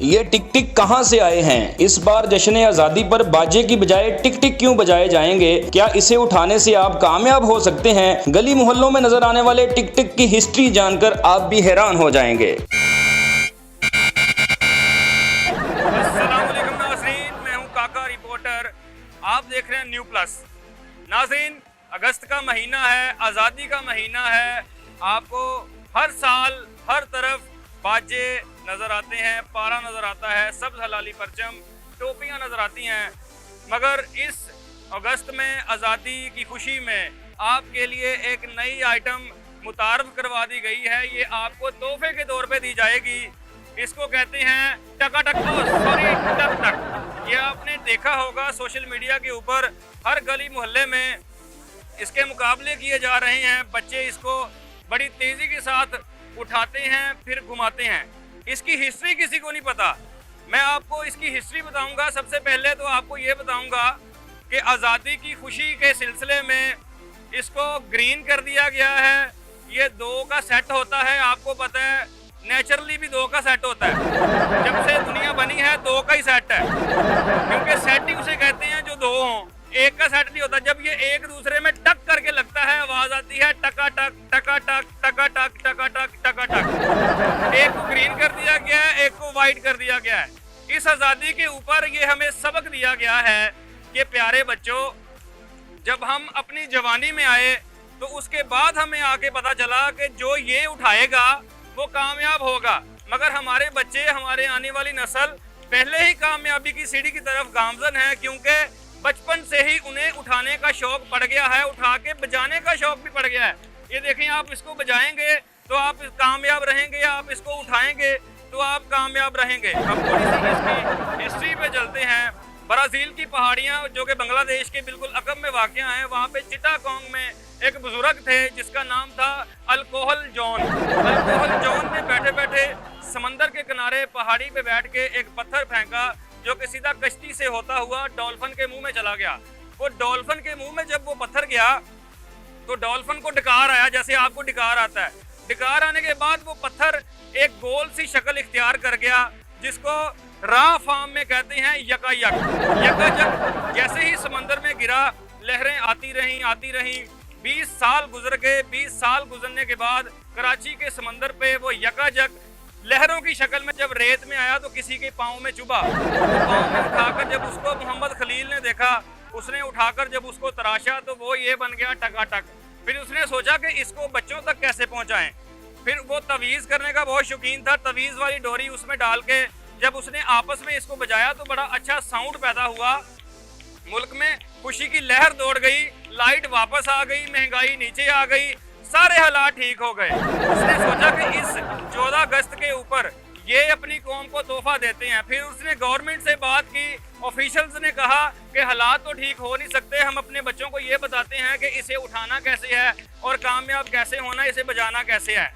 ये टिक टिक कहां से आए हैं? इस बार जश्न आजादी पर बाजे की बजाय टिक टिक क्यों बजाए जाएंगे? क्या इसे उठाने से आप कामयाब हो सकते हैं? गली मोहल्लों में नजर आने वाले टिक टिक की हिस्ट्री जानकर आप भी हैरान हो जाएंगे। अस्सलाम वालेकुम नाज़रीन, मैं हूं काका रिपोर्टर। आप देख रहे हैं न्यू प्लस। नाज़रीन, अगस्त का महीना है, आज़ादी का महीना है। आपको हर साल हर तरफ बाजे नज़र आते हैं, पारा नज़र आता है, सब्ज़ हलाली परचम, टोपियाँ नज़र आती हैं। मगर इस अगस्त में आज़ादी की खुशी में आपके लिए एक नई आइटम मुतारफ़ करवा दी गई है। ये आपको तोहफे के तौर पे दी जाएगी। इसको कहते हैं टकाटक, सॉरी टक टक। ये आपने देखा होगा सोशल मीडिया के ऊपर, हर गली मोहल्ले में इसके मुकाबले किए जा रहे हैं। बच्चे इसको बड़ी तेज़ी के साथ उठाते हैं, फिर घुमाते हैं। इसकी हिस्ट्री किसी को नहीं पता। मैं आपको इसकी हिस्ट्री बताऊंगा। सबसे पहले तो आपको ये बताऊंगा कि आज़ादी की खुशी के सिलसिले में इसको ग्रीन कर दिया गया है। ये 2 का सेट होता है, आपको पता है नेचुरली भी 2 का सेट होता है। जब से दुनिया बनी है 2 का ही सेट है, क्योंकि सेट ही उसे कहते हैं जो 2 हों। 1 का सेट नहीं होता। जब ये एक दूसरे में टक करके लगता है, आवाज आती है टका टक टका टक टका टक टका टक टका टक। एक को ग्रीन कर दिया गया है, एक को वाइट कर दिया गया है। इस आज़ादी के ऊपर ये हमें सबक दिया गया है कि प्यारे बच्चों, जब हम अपनी जवानी में आए तो उसके बाद हमें आके पता चला कि जो ये उठाएगा वो कामयाब होगा। मगर हमारे बच्चे, हमारे आने वाली नस्ल पहले ही कामयाबी की सीढ़ी की तरफ गामजन है, क्योंकि बचपन से ही उन्हें उठाने का शौक पड़ गया है, उठा के बजाने का शौक भी पड़ गया है। ये देखें, आप इसको बजाएंगे तो आप कामयाब रहेंगे, आप इसको उठाएंगे तो आप कामयाब रहेंगे। अब थोड़ी सी इसकी हिस्ट्री पे चलते हैं। ब्राज़ील की पहाड़ियाँ जो कि बांग्लादेश के बिल्कुल अकब में वाक़या हैं, वहाँ पे चिटागोंग में एक बुजुर्ग थे जिसका नाम था अल्कोहल जॉन। अल्कोहल जॉन ने बैठे बैठे समंदर के किनारे पहाड़ी पे बैठ के एक पत्थर फेंका, जो कि सीधा कश्ती से होता हुआ डॉल्फिन के मुंह में चला गया। वो डॉल्फिन के मुंह में जब वो पत्थर गया तो डॉल्फिन को डकार आया, जैसे आपको डकार आता है। डकार आने के बाद वो पत्थर एक गोल सी शक्ल इख्तियार कर गया, जिसको रा फार्म में कहते हैं यकायक। यकायक जैसे ही समंदर में गिरा, लहरें आती रहीं। 20 साल गुजर गए। 20 साल गुजरने के बाद कराची के समंदर पे वो यकायक लहरों की शक्ल में जब रेत में आया तो किसी के पाँव में चुभा। पाँव में उठाकर जब उसको मोहम्मद खलील ने देखा, उसने उठाकर जब उसको तराशा तो वो ये बन गया टकाटक। फिर उसने सोचा कि इसको बच्चों तक कैसे पहुंचाएं। फिर वो तवीज़ करने का बहुत शौकीन था। तवीज़ वाली डोरी उसमें डाल के जब उसने आपस में इसको बजाया तो बड़ा अच्छा साउंड पैदा हुआ। मुल्क में खुशी की लहर दौड़ गई, लाइट वापस आ गई, महंगाई नीचे आ गई, सारे हालात ठीक हो गए। उसने सोचा कि इस 14 अगस्त के ऊपर ये अपनी कौम को तोहफा देते हैं। फिर उसने गवर्नमेंट से बात की, ऑफिशियल्स ने कहा कि हालात तो ठीक हो नहीं सकते, हम अपने बच्चों को ये बताते हैं कि इसे उठाना कैसे है और कामयाब कैसे होना, इसे बजाना कैसे है।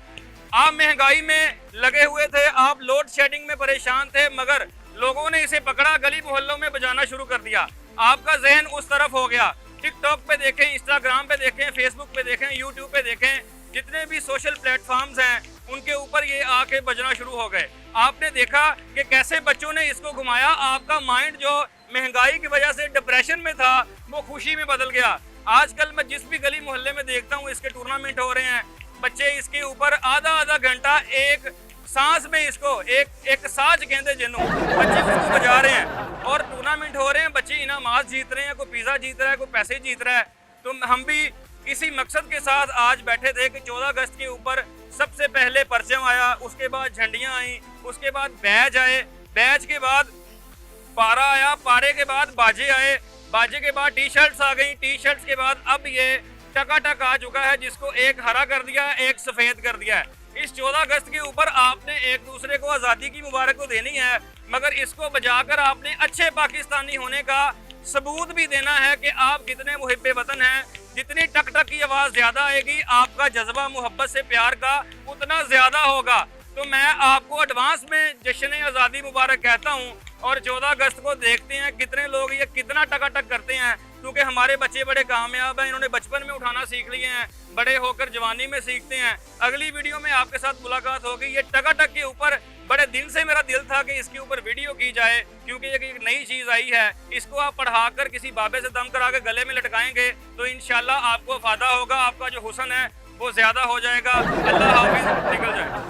आप महंगाई में लगे हुए थे, आप लोड शेडिंग में परेशान थे, मगर लोगों ने इसे पकड़ा, गली मोहल्लों में बजाना शुरू कर दिया। आपका जहन उस तरफ हो गया। टिकटॉक पे देखें, इंस्टाग्राम पे देखें, फेसबुक पे देखें, यूट्यूब पे देखें, जितने भी सोशल प्लेटफॉर्म्स हैं उनके ऊपर ये आके बजना शुरू हो गए। आपने देखा कि कैसे बच्चों ने इसको घुमाया। आपका माइंड जो महंगाई की वजह से डिप्रेशन में था वो खुशी में बदल गया। आजकल मैं जिस भी गली मोहल्ले में देखता हूँ इसके टूर्नामेंट हो रहे हैं, बच्चे इसके ऊपर आधा घंटा एक सांस में इसको एक साज कहते जिन्हों, बच्चे उसको बजा रहे हैं और टूर्नामेंट हो रहे हैं। बच्चे इनामात जीत रहे हैं, कोई पिज़्ज़ा जीत रहा है, कोई पैसे जीत रहा है। तो हम भी इसी मकसद के साथ आज बैठे थे कि 14 अगस्त के ऊपर सबसे पहले परचम आया, उसके बाद झंडियाँ आई, उसके बाद बैज आए, बैज के बाद पारा आया, पारे के बाद बाजे आए, बाजे के बाद टी शर्ट्स आ गई, टी शर्ट्स के बाद अब ये टकाटक आ चुका है, जिसको एक हरा कर दिया, एक सफ़ेद कर दिया है। इस 14 अगस्त के ऊपर आपने एक दूसरे को आज़ादी की मुबारक को देनी है, मगर इसको बजाकर आपने अच्छे पाकिस्तानी होने का सबूत भी देना है कि आप कितने मुहिब्बे वतन हैं। जितनी टक टक की आवाज़ ज़्यादा आएगी, आपका जज्बा मोहब्बत से प्यार का उतना ज़्यादा होगा। तो मैं आपको एडवांस में जश्न आज़ादी मुबारक कहता हूँ। और 14 अगस्त को देखते हैं कितने लोग ये कितना टकाटक करते हैं, क्योंकि हमारे बच्चे बड़े कामयाब हैं, इन्होंने बचपन में उठाना सीख लिए हैं, बड़े होकर जवानी में सीखते हैं। अगली वीडियो में आपके साथ मुलाकात होगी। ये टकाटक के ऊपर बड़े दिन से मेरा दिल था कि इसके ऊपर वीडियो की जाए, क्योंकि ये एक नई चीज़ आई है। इसको आप पढ़ाकर किसी बाबे से दम करा के गले में लटकाएंगे तो इंशाल्लाह आपको फ़ायदा होगा, आपका जो हुस्न है वो ज़्यादा हो जाएगा। अल्लाह हाफिज़, निकल जाए।